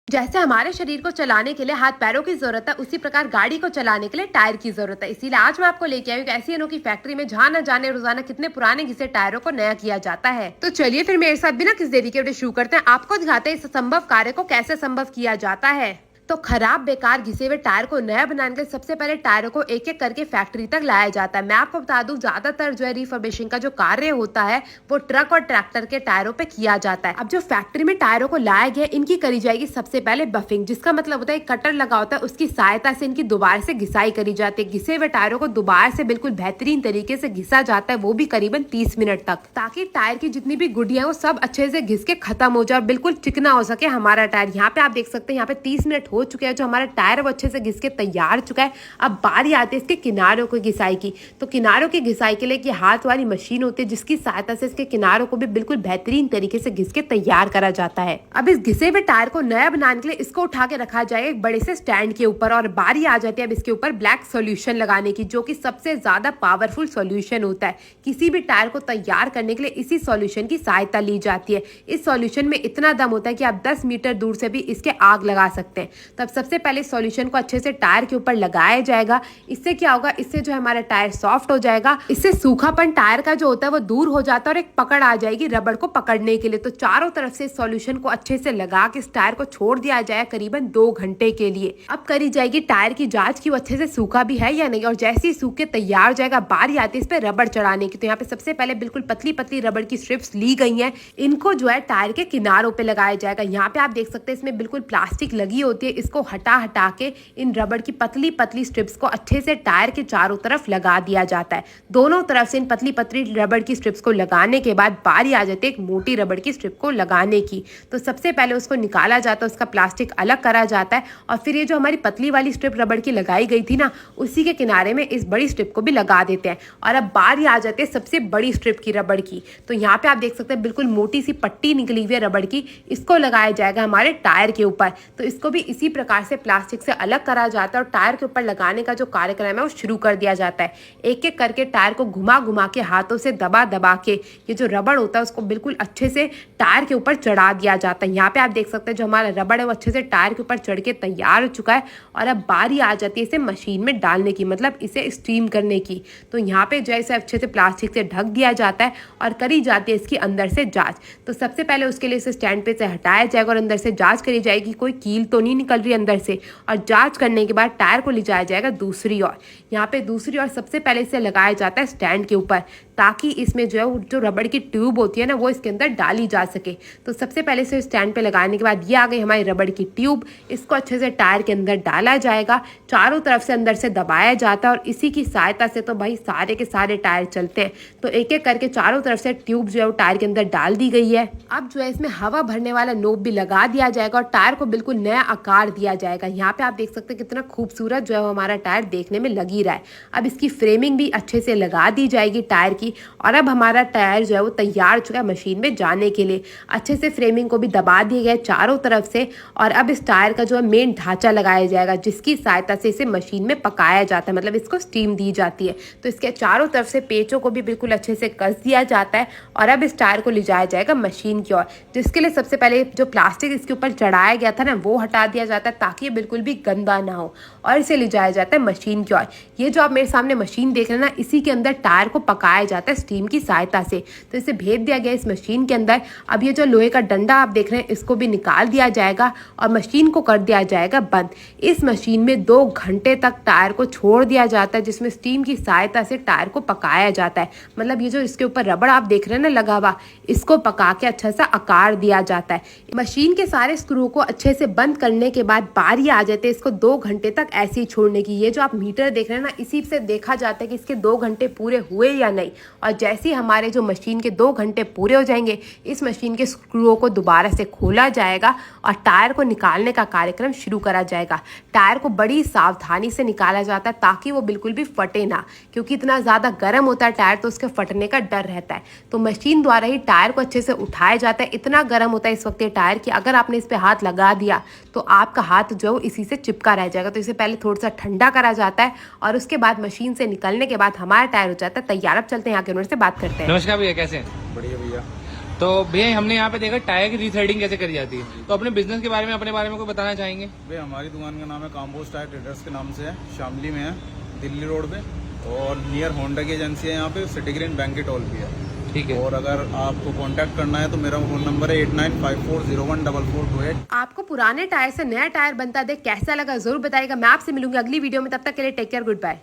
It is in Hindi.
जैसे हमारे शरीर को चलाने के लिए हाथ पैरों की जरूरत है, उसी प्रकार गाड़ी को चलाने के लिए टायर की जरूरत है। इसीलिए आज मैं आपको लेके आई हूँ ऐसी अनोखी फैक्ट्री में जहाँ न जाने रोजाना कितने पुराने घिसे टायरों को नया किया जाता है। तो चलिए फिर मेरे साथ बिना किस देरी के वीडियो शुरू करते हैं। आपको दिखाते हैं इस असंभव कार्य को कैसे संभव किया जाता है। तो खराब बेकार घिसे हुए टायर को नया बनाने के लिए सबसे पहले टायरों को एक एक करके फैक्ट्री तक लाया जाता है। मैं आपको बता दूं, ज्यादातर जो है रिफर्बिशिंग का जो कार्य होता है वो ट्रक और ट्रैक्टर के टायरों पे किया जाता है। अब जो फैक्ट्री में टायरों को लाया गया इनकी करी जाएगी सबसे पहले बफिंग, जिसका मतलब होता है कटर लगा होता है, उसकी सहायता से इनकी दोबारा से घिसाई करी जाती है। घिसे हुए टायरों को दोबारा से बिल्कुल बेहतरीन तरीके से घिसा जाता है, वो भी करीबन 30 मिनट तक, ताकि टायर की जितनी भी गुडियां वो सब अच्छे से घिस के खत्म हो जाए और बिल्कुल चिकना हो सके हमारा टायर। यहाँ पे आप देख सकते हैं, यहाँ पे 30 मिनट हो चुके हैं। जो हमारा टायर वो अच्छे से घिस के तैयार चुका है। अब बारी आती है इसके किनारों को घिसाई की। तो किनारों की घिसाई के लिए हाथ वाली मशीन होती है, जिसकी सहायता से इसके किनारों को भी बिल्कुल बेहतरीन तरीके से घिस के तैयार करा जाता है। अब इस घिसे हुए टायर को नया बनाने के लिए इसको उठा के रखा जाएगा एक बड़े से स्टैंड के ऊपर, और बारी आ जाती है अब इसके ऊपर ब्लैक सोल्यूशन लगाने की, जो कि सबसे ज्यादा पावरफुल सोल्यूशन होता है। किसी भी टायर को तैयार करने के लिए इसी सोल्यूशन की सहायता ली जाती है। इस सोल्यूशन में इतना दम होता है कि आप 10 मीटर दूर से भी इसके आग लगा सकते हैं। तब सबसे पहले सॉल्यूशन को अच्छे से टायर के ऊपर लगाया जाएगा। इससे क्या होगा, इससे जो है हमारा टायर सॉफ्ट हो जाएगा। इससे सूखापन टायर का जो होता है वो दूर हो जाता है और एक पकड़ आ जाएगी रबड़ को पकड़ने के लिए। तो चारों तरफ से इस सॉल्यूशन को अच्छे से लगा के इस टायर को छोड़ दिया जाए करीबन 2 घंटे के लिए। अब करी जाएगी टायर की जांच की वो अच्छे से सूखा भी है या नहीं, और जैसे ही सूख के तैयार हो जाएगा बारी आती है इस पे रबड़ चढ़ाने की। तो यहाँ पे सबसे पहले बिल्कुल पतली पतली रबड़ की स्ट्रिप्स ली गई हैं, इनको जो है टायर के किनारों पे लगाया जाएगा। यहाँ पे आप देख सकते हैं इसमें बिल्कुल प्लास्टिक लगी होती है, इसको हटा हटा के इन रबड़ की पतली पतली स्ट्रिप्स को अच्छे से टायर के चारों तरफ लगा दिया जाता है। दोनों तरफ से इन पतली पतली रबड़ की स्ट्रिप्स को लगाने के बाद बारी आ जाती है एक मोटी रबड़ की स्ट्रिप को लगाने की। तो सबसे पहले उसको निकाला जाता है, उसका प्लास्टिक अलग करा जाता है, और फिर ये जो हमारी पतली वाली स्ट्रिप रबड़ की लगाई गई थी ना, उसी के किनारे में इस बड़ी स्ट्रिप को भी लगा देते हैं। और अब बारी आ जाती है सबसे बड़ी स्ट्रिप की रबड़ की। तो यहाँ पे आप देख सकते हैं बिल्कुल मोटी सी पट्टी निकली हुई है रबड़ की, इसको लगाया जाएगा हमारे टायर के ऊपर। तो इसको भी इसी प्रकार से प्लास्टिक से अलग करा जाता है और टायर के ऊपर लगाने का जो कार्यक्रम है वो शुरू कर दिया जाता है। एक एक करके टायर को घुमा घुमा के हाथों से दबा दबा के ये जो रबड़ होता है उसको बिल्कुल अच्छे से टायर के ऊपर चढ़ा दिया जाता है। यहाँ पे आप देख सकते हैं जो हमारा रबड़ है वो अच्छे से टायर के ऊपर चढ़ के तैयार हो चुका है। और अब बारी आ जाती है इसे मशीन में डालने की, मतलब इसे स्टीम करने की। तो यहाँ पे जो है इसे अच्छे से प्लास्टिक से ढक दिया जाता है और करी जाती है इसकी अंदर से जाँच। तो सबसे पहले उसके लिए इसे स्टैंड पे से हटाया जाएगा और अंदर से जाँच करी जाएगी कोई कील तो नहीं निकल रही अंदर से। और जाँच करने के बाद टायर को ले जाया जाएगा दूसरी ओर। यहाँ पे दूसरी ओर सबसे पहले इसे लगाया जाता है स्टैंड के ऊपर, ताकि इसमें जो है जो रबड़ की ट्यूब होती है ना वो इसके अंदर डाली जा सके। तो सबसे पहले इसे स्टैंड पे लगाने के बाद ये आ गई हमारी रबड़ की ट्यूब। इसको अच्छे से टायर के अंदर डाला जाएगा, चारों तरफ से अंदर से दबाया जाता है, और इसी की सहायता से तो भाई सारे के सारे टायर चलते हैं। तो एक एक करके चारों तरफ से ट्यूब जो है वो टायर के अंदर डाल दी गई है। अब जो है इसमें हवा भरने वाला नोब भी लगा दिया जाएगा और टायर को बिल्कुल नया आकार दिया जाएगा। यहाँ पे आप देख सकते हैं कितना खूबसूरत जो है हमारा टायर देखने में लग ही रहा है। अब इसकी फ्रेमिंग भी अच्छे से लगा दी जाएगी टायर की, और अब हमारा टायर जो है वो तैयार चुका है मशीन में जाने के लिए। अच्छे से फ्रेमिंग को भी दबा दिया गया चारों तरफ से, और अब इस टायर का जो है मेन ढांचा लगाया जाएगा, जिसकी सहायता से इसे मशीन में पकाया जाता है, मतलब इसको स्टीम दी जाती है। तो इसके चारों तरफ से पेचों को भी बिल्कुल अच्छे से कस दिया जाता है, और अब इस टायर को ले जाया जाएगा मशीन की ओर, जिसके लिए सबसे पहले जो प्लास्टिक इसके ऊपर चढ़ाया गया था ना वो हटा दिया जाता है, ताकि ये बिल्कुल भी गंदा ना हो, और इसे ले जाया जाता है मशीन की ओर। ये जो आप मेरे सामने मशीन देख रहे हैं ना, इसी के अंदर टायर को पकाया जाता है स्टीम की सहायता से। तो इसे भेज दिया गया इस मशीन के अंदर। अब ये जो लोहे का डंडा आप देख रहे हैं इसको भी निकाल दिया जाएगा और मशीन को कर दिया जाएगा बंद। इस मशीन में 2 घंटे तक टायर को छोड़ दिया जाता है, जिसमें स्टीम की सहायता से टायर को पकाया जाता है। मतलब ये जो इसके ऊपर रबड़ आप देख रहे हैं ना लगा हुआ, इसको पका के अच्छा सा आकार दिया जाता है। मशीन के सारे स्क्रू को अच्छे से बंद करने के बाद बारी आ जाती है इसको 2 घंटे तक ऐसे ही छोड़ने की। ये जो आप मीटर देख रहे हैं ना, इसी से देखा जाता है कि इसके 2 घंटे पूरे हुए या नहीं। और जैसे ही हमारे जो मशीन के 2 घंटे पूरे हो जाएंगे, इस मशीन के स्क्रूओं को दोबारा से खोला जाएगा और टायर को निकालने का कार्यक्रम शुरू करा जाएगा। टायर को बड़ी सावधानी से निकाला जाता है, ताकि वो बिल्कुल भी फटे ना, क्योंकि इतना ज़्यादा गर्म होता है टायर, तो उसके फटने का डर रहता है। तो मशीन द्वारा ही टायर को अच्छे से उठाया जाता है। इतना गर्म होता है इस वक्त ये टायर कि अगर आपने इस पर हाथ लगा दिया तो आपका हाथ जो इसी से चिपका रह जाएगा। तो इसे पहले थोड़ा सा ठंडा करा जाता है, और उसके बाद मशीन से निकलने के बाद हमारा टायर हो जाता है तैयार। अब चलते हैं यहाँ के ओनर से बात करते हैं। नमस्कार भैया, कैसे हैं? बढ़िया भैया। तो भैया हमने यहाँ पे देखा टायर की रीथ्रेडिंग कैसे करी जाती है, तो अपने बिजनेस के बारे में, अपने बारे में कोई बताना चाहेंगे? भाई हमारी दुकान का नाम है काम्बोज टायर ट्रेडर्स के नाम से है, शामली में है, दिल्ली रोड पे, और नियर होंडा की एजेंसी है यहाँ पे, सिटी ग्रीन बैंकेट हॉल भी है। ठीक है। और अगर आपको कांटेक्ट करना है तो मेरा फोन नंबर है 8954014428। आपको पुराने टायर से नया टायर बनता देख कैसा लगा जरूर बताइएगा। मैं आपसे मिलूंगी अगली वीडियो में, तब तक के लिए टेक केयर, गुड बाय।